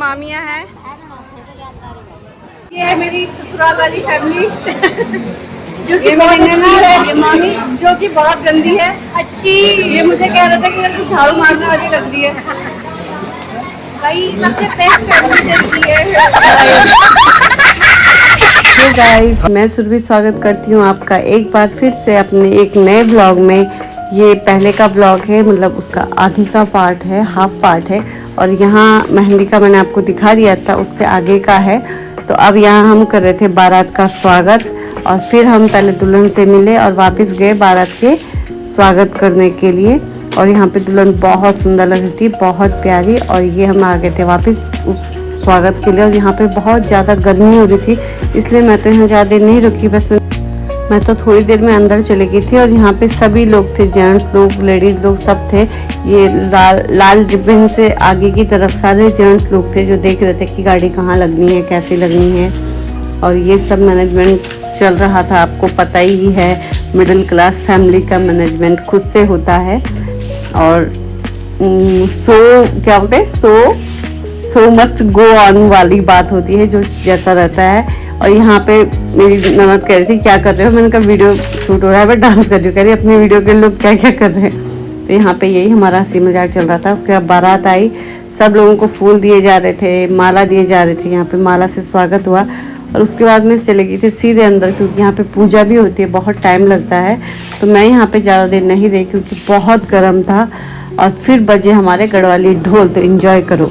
मामियाँ हैं। ये है मेरी ससुराल वाली फैमिली जो कि बहुत अच्छी है। ये मामी जो कि बहुत गंदी है। अच्छी ये मुझे कह रहा था कि तू झाड़ू मारने वाली लग रही है भाई, सबसे बेस्ट फैमिली अच्छी है। हे गाइस, मैं सुरभि स्वागत करती हूँ आपका एक बार फिर से अपने एक नए ब्लॉग में। ये पहले का ब्लॉग है, मतलब उसका आधी का पार्ट है, हाफ पार्ट है। और यहाँ मेहंदी का मैंने आपको दिखा दिया था, उससे आगे का है। तो अब यहाँ हम कर रहे थे बारात का स्वागत, और फिर हम पहले दुल्हन से मिले और वापस गए बारात के स्वागत करने के लिए। और यहाँ पे दुल्हन बहुत सुंदर लग रही थी, बहुत प्यारी। और ये हम आ गए थे वापस उस स्वागत के लिए। और यहाँ पे बहुत ज़्यादा गर्मी हो रही थी, इसलिए मैं तो यहाँ ज़्यादा देर नहीं रुकी, बस मैं तो थोड़ी देर में अंदर चली गई थी। और यहाँ पे सभी लोग थे, जेंट्स लोग, लेडीज़ लोग, सब थे। ये लाल रिबन से आगे की तरफ सारे जेंट्स लोग थे जो देख रहे थे कि गाड़ी कहाँ लगनी है, कैसे लगनी है। और ये सब मैनेजमेंट चल रहा था, आपको पता ही है मिडिल क्लास फैमिली का मैनेजमेंट खुद से होता है। और क्या बोलते हैं, सो मस्ट गो ऑन वाली बात होती है, जो जैसा रहता है। और यहाँ पे मेरी ननद कह रही थी क्या कर रहे हो, मैंने कहा वीडियो शूट हो रहा है, बट डांस कर रही हूँ। कह रही अपने वीडियो के लोग क्या क्या कर रहे हैं। तो यहाँ पे यही हमारा हंसी मजाक चल रहा था। उसके बाद बारात आई, सब लोगों को फूल दिए जा रहे थे, माला दिए जा रहे थे। यहाँ पे माला से स्वागत हुआ। और उसके बाद मैं चले गई थी सीधे अंदर, क्योंकि यहाँ पे पूजा भी होती है, बहुत टाइम लगता है। तो मैं यहाँ पे ज़्यादा देर नहीं रही, क्योंकि बहुत गर्म था। और फिर बजे हमारे गढ़वाली ढोल, तो एंजॉय करो।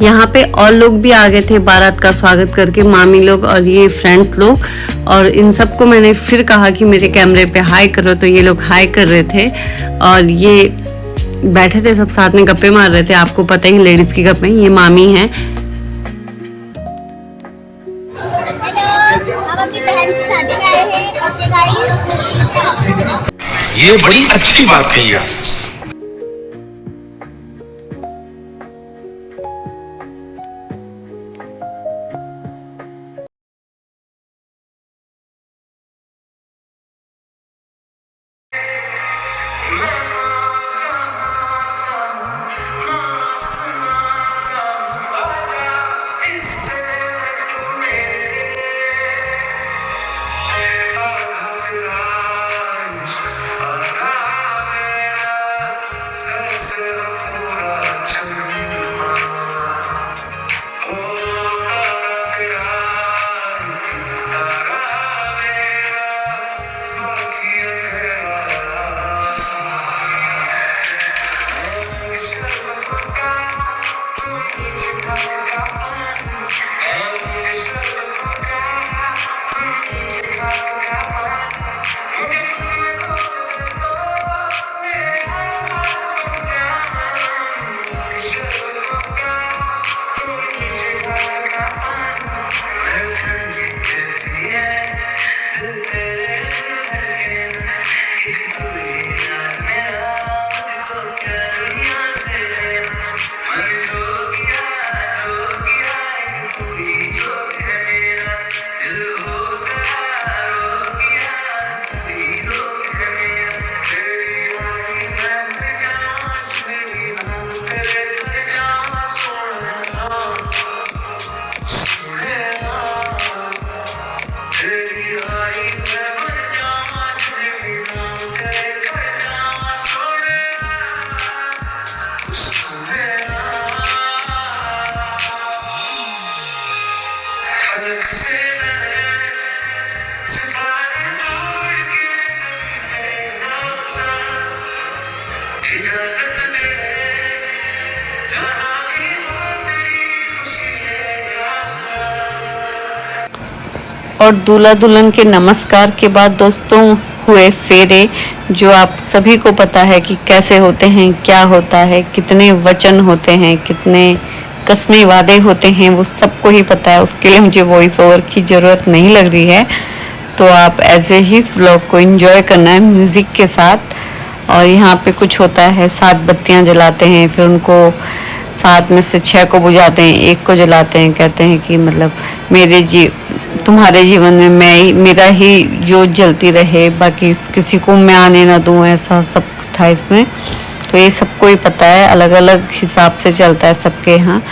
यहाँ पे और लोग भी आ गए थे बारात का स्वागत करके, मामी लोग और ये फ्रेंड्स लोग। और इन सबको मैंने फिर कहा कि मेरे कैमरे पे हाई करो, तो ये लोग हाई कर रहे थे। और ये बैठे थे सब साथ में, गप्पे मार रहे थे। आपको पता ही लेडीज की गप्पे, ये मामी हैं। ये बड़ी अच्छी बात कही है। और दूल्हा दुल्हन के नमस्कार के बाद दोस्तों हुए फेरे, जो आप सभी को पता है कि कैसे होते हैं, क्या होता है, कितने वचन होते हैं, कितने कस्में वादे होते हैं, वो सबको ही पता है। उसके लिए मुझे वॉइस ओवर की ज़रूरत नहीं लग रही है। तो आप ऐसे ही इस व्लॉग को एंजॉय करना है म्यूज़िक के साथ। और यहाँ पे कुछ होता है, 7 बत्तियाँ जलाते हैं, फिर उनको 7 में से 6 को बुझाते हैं, 1 को जलाते हैं। कहते हैं कि मतलब तुम्हारे जीवन में मेरा ही जोत जलती रहे, बाकी किसी को मैं आने ना दूं, ऐसा सब था इसमें। तो ये सबको ही पता है, अलग अलग हिसाब से चलता है सबके यहाँ।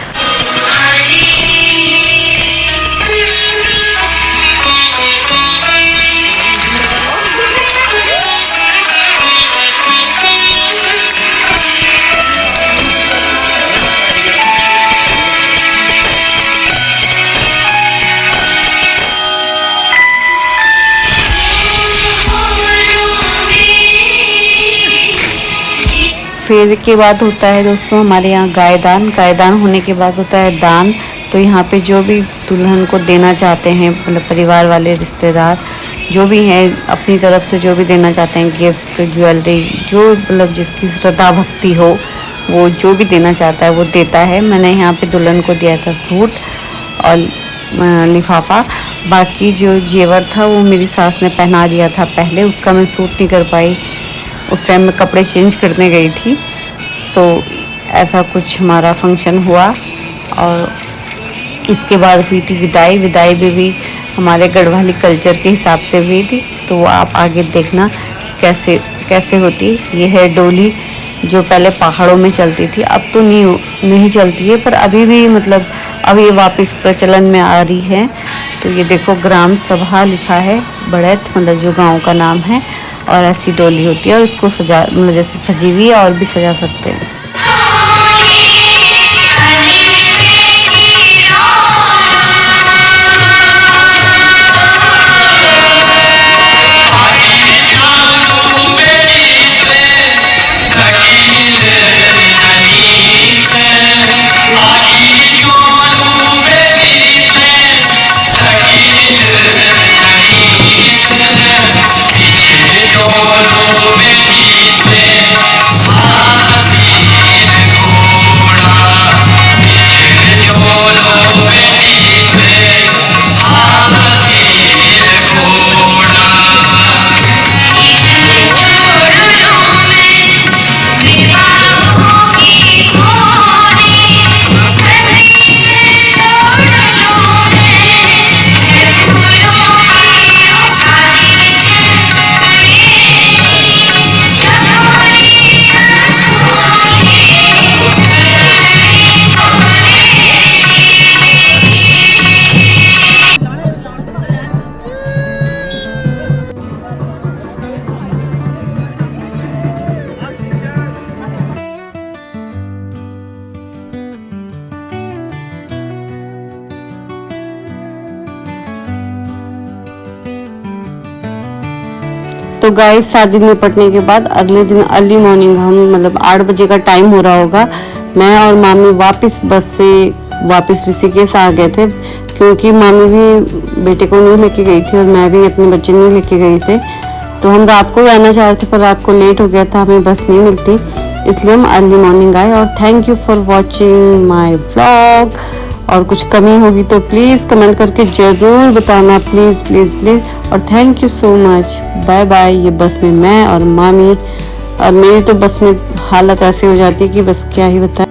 फिर के बाद होता है दोस्तों हमारे यहाँ गायदान। गायदान होने के बाद होता है दान। तो यहाँ पे जो भी दुल्हन को देना चाहते हैं, मतलब परिवार वाले, रिश्तेदार जो भी हैं, अपनी तरफ से जो भी देना चाहते हैं, गिफ्ट, ज्वेलरी, जो मतलब जिसकी श्रद्धा भक्ति हो, वो जो भी देना चाहता है वो देता है। मैंने यहाँ पे दुल्हन को दिया था सूट और लिफाफा। बाकी जो जेवर था वो मेरी सास ने पहना दिया था पहले, उसका मैं सूट नहीं कर पाई, उस टाइम मैं कपड़े चेंज करने गई थी। तो ऐसा कुछ हमारा फंक्शन हुआ। और इसके बाद हुई थी विदाई। विदाई भी हमारे गढ़वाली कल्चर के हिसाब से हुई थी। तो वो आप आगे देखना कि कैसे होती। ये है डोली, जो पहले पहाड़ों में चलती थी, अब तो नहीं चलती है, पर अभी भी मतलब अब ये वापस प्रचलन में आ रही है। तो ये देखो ग्राम सभा लिखा है, बड़ैत मतलब जो गांव का नाम है। और ऐसी डोली होती है और इसको मतलब जैसे सजी हुई है और भी सजा सकते हैं। तो गाइस शादी निपटने के बाद अगले दिन अर्ली मॉर्निंग हम मतलब 8 बजे का टाइम हो रहा होगा, मैं और मामी वापस बस से वापस ऋषिकेश आ गए थे। क्योंकि मामी भी बेटे को नहीं लेके गई थी और मैं भी अपने बच्चे नहीं लेके गई थे। तो हम रात को ही आना चाह रहे थे, पर रात को लेट हो गया था, हमें बस नहीं मिलती, इसलिए हम अर्ली मॉर्निंग आए। और thank you for watching my vlog. और कुछ कमी होगी तो प्लीज़ कमेंट करके ज़रूर बताना, प्लीज़ प्लीज़ प्लीज़। और thank you so much. Bye bye. ये बस में मैं और मामी, और मेरी तो बस में हालत ऐसी हो जाती है कि बस क्या ही बताएं।